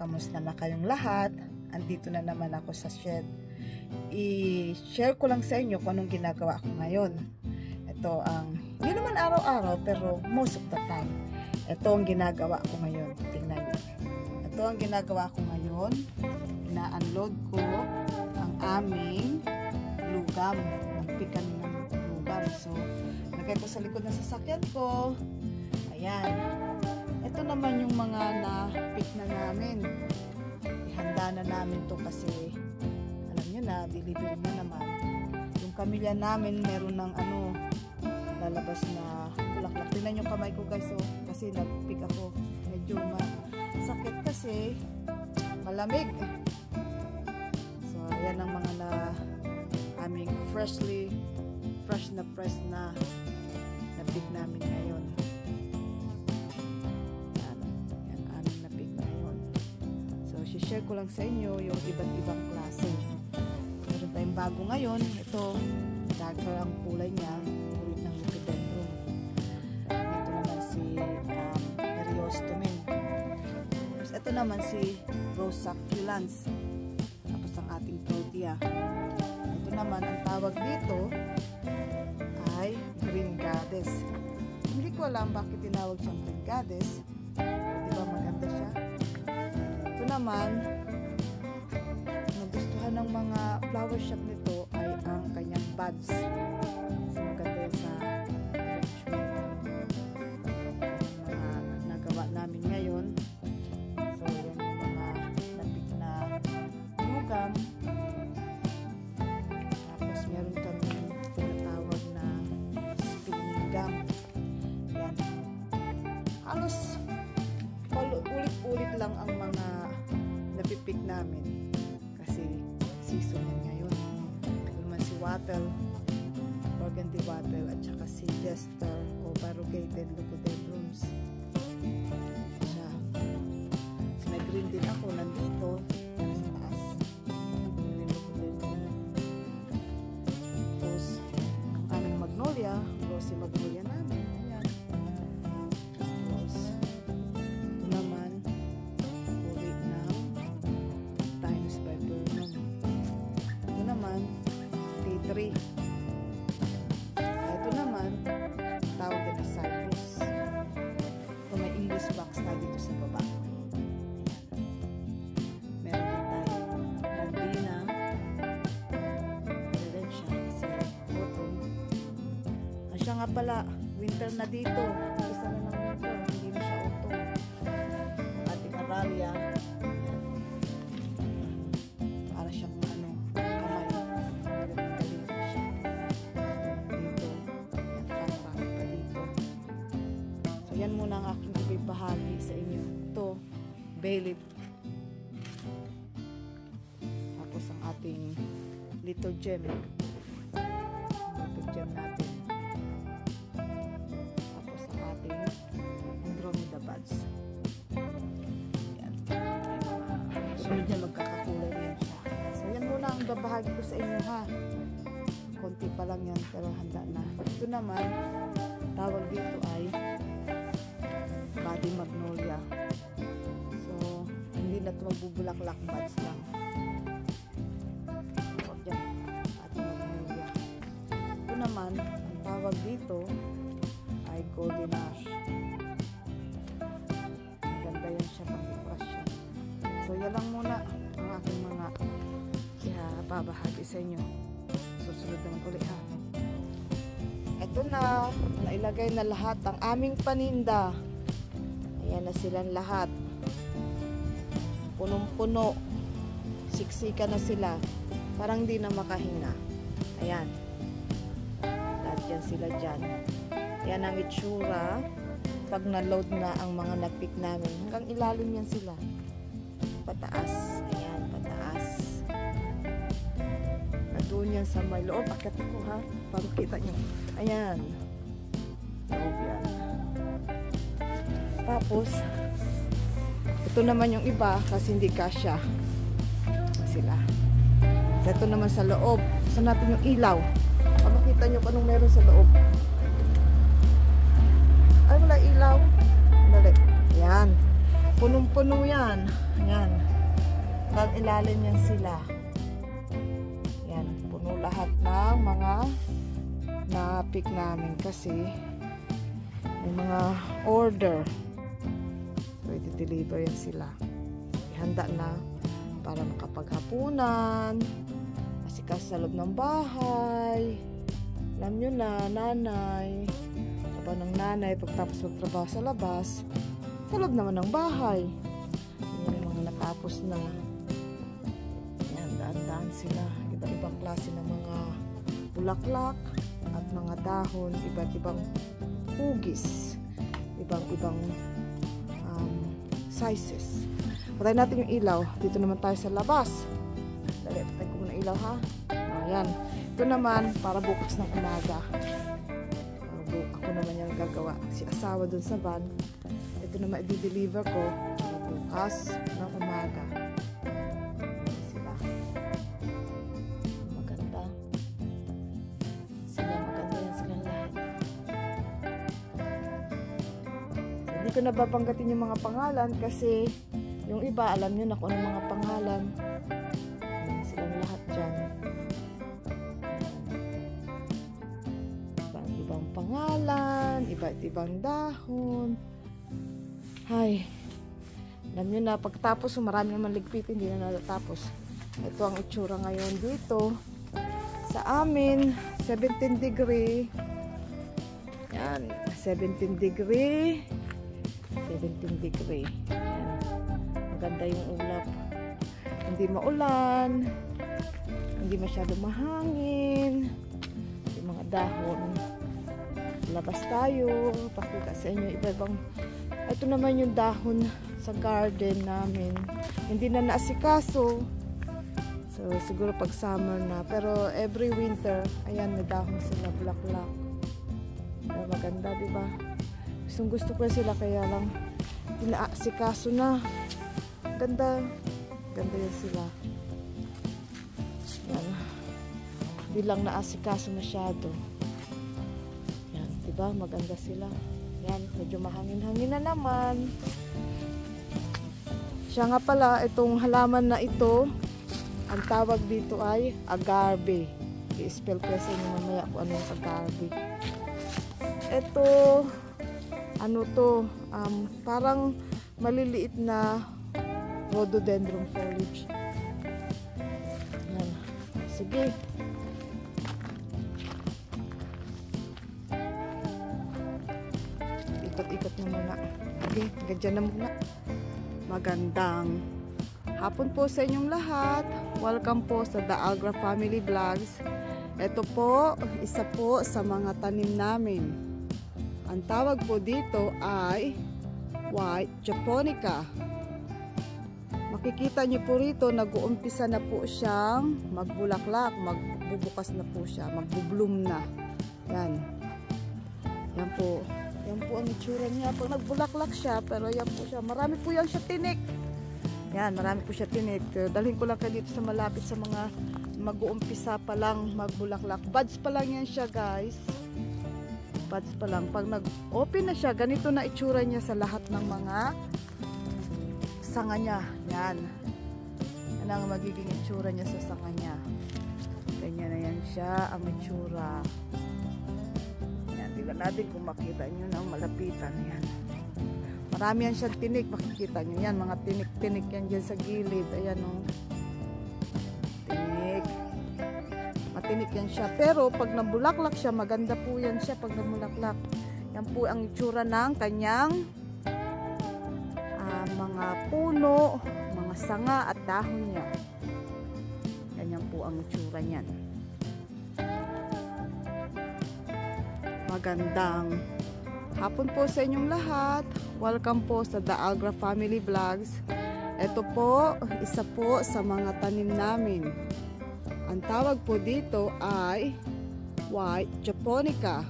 Kamusta na kayong lahat? Andito na naman ako sa shed. I-share ko lang sa inyo kung anong ginagawa ko ngayon. Ito ang, hindi naman araw-araw pero most of the time. Ito ang ginagawa ko ngayon. Tingnan nyo. Ito ang ginagawa ko ngayon. Ina-unload ko ang aming lugam. Magpick kami ng lugam. So, lagay ko sa likod ng sasakyan ko. Ayan. Ito naman yung mga na-pick na namin. Ihanda na namin to kasi alam nyo na, delivery na naman. Yung kamilya namin meron ng lalabas na bulaklak. Tingnan yung kamay ko guys, oh, kasi nag-pick ako. Medyo sakit kasi malamig. So ayan ang mga aming fresh na press na pick namin ngayon. Yan aming na-pick ngayon. So share ko lang sa inyo yung iba't ibang klase. Meron tayong bago ngayon. Ito, darker ang kulay niya. Ulit ng Leucadendron. Ito naman si Periostomen. Tapos ito naman si Rose Succulans. Tapos ang ating Protea. Ito naman, ang tawag dito ay Green Goddess. Hindi ko alam bakit tinawag siyang Green Goddess. Diba maganda siya? Ito naman, nagustuhan ng mga flower shop nito ay ang kanyang buds. Kasi maganda yun sa arrangement. Mga nagawa namin ngayon. So, yan yung mga napik na lugam. Tapos, meron kami tinatawag na spinning gum. Yan. Halos ulit-ulit lang ang mga napipik namin. Kasi season yan ngayon. Ito naman si Wattle, Burgundy Wattle, at saka si Jester o Variegated Leucadendrons. Siya. So, may green din ako nandito sa taas. Green Leucadendron. Tapos, ang aming magnolia, rosy magnolia namin. Ayan. Tapos, ito naman, uri ng Thymus Viburnum. Ito naman, T3. Ito naman, tawag din na Cyprus. Ito may English box tayo dito sa baba. Meron din tayo Nandina. Meron din siya kasi autumn. Siya nga pala, winter na dito. Isa na ng winter, hindi na siya autumn. Ating Aralia. Para siyang kamay. Meron din siya. Dito. Yan, parang pa dito. So, yan muna ang aking ibibahagi sa inyo. Ito, bay leaf. Tapos ang ating little gem. Little gem natin. Tapos ang ating Andromeda buds. Yan. Sunod niya magkakakulay rin siya. So yan muna ang babahagi ko sa inyo ha. Konti pa lang yan pero handa na. Ito naman, tawag dito ay Body Magnolia. So, hindi na ito magbubulaklak, buds lang. So, dyan, Body Magnolia. Ito naman, ang tawag dito ay Golden Ash. Ganda yan siya pang dekorasyon. So, yan lang muna ang aking mga babahagi sa inyo. Susunod naman ulit ha. Ito na, nailagay na lahat ang aming paninda. Ayan na silang lahat. Punong-puno. Siksika na sila. Parang di na makahinga. Ayan. Lahat yan sila dyan. Ayan ang itsura. Pag na-load na ang mga nag-pick namin. Hanggang ilalim yan sila. Pataas. Ayan, pataas. Doon yan sa may loob. Akit ko ha. Para kita nyo. Ayan. Loob yan. Tapos, ito naman yung iba kasi hindi kasya sila. So, ito naman sa loob. Saan natin yung ilaw? Para makita nyo kung anong meron sa loob. Ay, wala ilaw. Dali. Yan. Punong-puno yan. Yan. ilalim yan sila. Yan, puno lahat ng mga na-pick namin kasi may mga order. So, i-deliver yan sila. Ihanda na para makapaghapunan, asikas sa loob ng bahay. Alam nyo na, nanay, trabaho ng nanay, pagtapos magtrabaho sa labas, sa loob naman ng bahay. Yan yung mga natapos na. Yan, daan-daan sila. Iba-ibang klase ng mga bulaklak at mga dahon, iba't ibang hugis, ibang-ibang sizes. Patayin natin yung ilaw. Dito naman tayo sa labas. Dali, patayin ko muna ilaw, ha? Ayan. Ito naman, para bukas ng umaga. Ako naman yung gagawa. Si asawa dun sa van. Ito naman i-deliver ko para bukas ng umaga. Ayan sila. Maganda. Maganda yan silang lahat. So, hindi ko nababanggatin yung mga pangalan kasi yung iba, alam nyo na kung anong mga pangalan. Ayan silang lahat dyan. Ibang pangalan, iba't ibang dahon. Ay, alam nyo na, pagtapos, marami naman ligpit, hindi na natatapos. Ito ang itsura ngayon dito. Sa amin, 17 degree. Yan, 17 degree. 17 degree. Yan. Maganda yung ulap. Hindi maulan. Hindi masyado mahangin. Yung mga dahon. Labas tayo. Pakita sa inyo iba-ibang. Ito naman yung dahon sa garden namin. Hindi na naasikaso. So, siguro pag summer na. Pero every winter, ayan, may dahon sila, bulaklak. So, maganda, diba? Gusto ko sila, kaya lang inaasikaso na. Ganda. Ganda yun sila. Yan. Hindi lang naasikaso masyado. Yan, diba? Maganda sila. Yan, medyo mahangin-hangin na naman. Siya nga pala, itong halaman na ito, ang tawag dito ay agave. I-spell ko sa inyo mamaya kung ano yung agave. Ito, ano to, parang maliliit na rhododendron foliage. Yan. Sige. Ikot-ikot na muna. Okay, ganyan na muna. Magandang hapon po sa inyong lahat. Welcome po sa The Algra Family Vlogs. Ito po, isa po sa mga tanim namin. Ang tawag po dito ay White Japonica. Makikita nyo po rito, nag-uumpisa na po siyang magbulaklak, magbubukas na po siya, magbubloom na. Yan. Yan po. Yan po ang itsura niya. Pag nagbulaklak siya, pero yan po siya. Marami po yan siya tinik. Yan, marami po siya tinik. Dalhin ko lang kayo dito sa malapit sa mga mag-uumpisa pa lang magbulaklak. Buds pa lang yan siya, guys. Buds pa lang. Pag nag-open na siya, ganito na itsura niya sa lahat ng mga sanga niya. Yan. Yan ang magiging itsura niya sa sanga niya. Ganyan na yan siya ang itsura. Yan. Tingnan natin kung makita nyo ng malapitan. Yan. Marami yan siyang tinik. Makikita nyo yan. Mga tinik-tinik yan dyan sa gilid. Ayan o. Tinik. Matinik yan siya. Pero pag nabulaklak siya, maganda po yan siya pag nabulaklak. Yan po ang itsura ng kanyang mga puno, mga sanga at dahon niya. Ganyan po ang itsura niyan. Magandang hapon po sa inyong lahat. Welcome po sa The Algra Family Vlogs. Ito po, isa po sa mga tanim namin. Ang tawag po dito ay White Japonica.